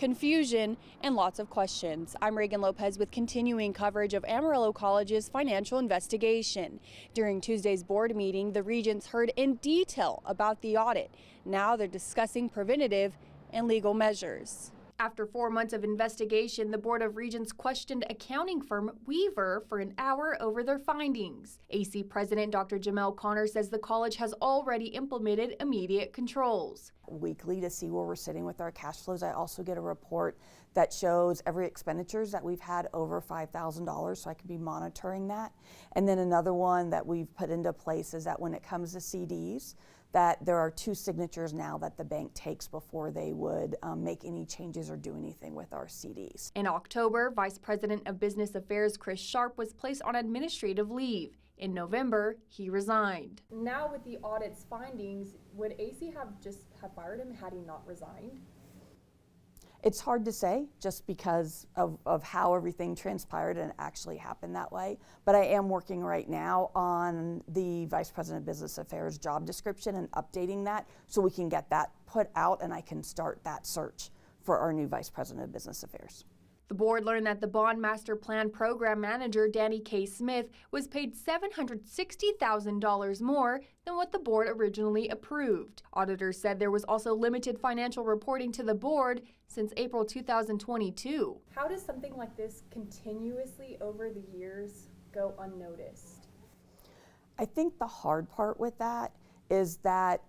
confusion, and lots of questions. I'm Reagan Lopez with continuing coverage of Amarillo College's financial investigation. During Tuesday's board meeting, the Regents heard in detail about the audit. Now they're discussing preventative and legal measures. After 4 months of investigation, the Board of Regents questioned accounting firm Weaver for an hour over their findings. AC President Dr. Jamelle Conner says the college has already implemented immediate controls. Weekly to see where we're sitting with our cash flows. I also get a report that shows every expenditures that we've had over $5,000, so I can be monitoring that. And then another one that we've put into place is that when it comes to CDs, that there are 2 signatures now that the bank takes before they would make any changes or do anything with our CDs. In October, Vice President of Business Affairs Chris Sharp was placed on administrative leave. In November, he resigned. Now with the audit's findings, would AC have fired him had he not resigned? It's hard to say just because of how everything transpired and it actually happened that way. But I am working right now on the Vice President of Business Affairs job description and updating that so we can get that put out and I can start that search for our new Vice President of Business Affairs. The board learned that the Bond Master Plan Program Manager, Danny K. Smith, was paid $760,000 more than what the board originally approved. Auditors said there was also limited financial reporting to the board since April 2022. How does something like this continuously over the years go unnoticed? I think the hard part with that is that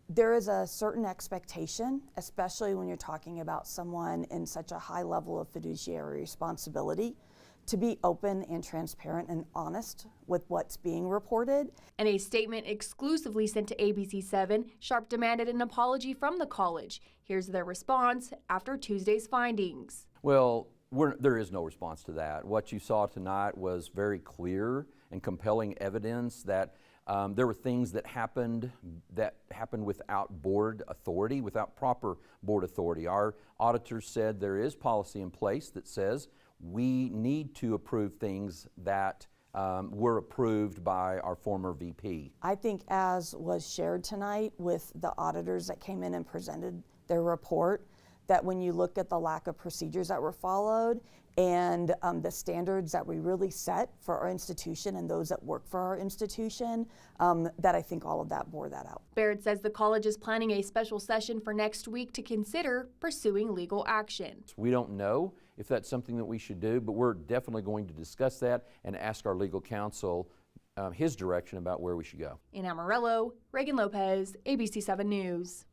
there is a certain expectation, especially when you're talking about someone in such a high level of fiduciary responsibility, to be open and transparent and honest with what's being reported. In a statement exclusively sent to ABC7, Sharp demanded an apology from the college. Here's their response after Tuesday's findings. Well, there is no response to that. What you saw tonight was very clear and compelling evidence that there were things that happened without board authority, without proper board authority. Our auditors said there is policy in place that says we need to approve things that were approved by our former VP. I think as was shared tonight with the auditors that came in and presented their report, that when you look at the lack of procedures that were followed and the standards that we really set for our institution and those that work for our institution, that I think all of that bore that out. Barrett says the college is planning a special session for next week to consider pursuing legal action. We don't know if that's something that we should do, but we're definitely going to discuss that and ask our legal counsel his direction about where we should go. In Amarillo, Reagan Lopez, ABC7 News.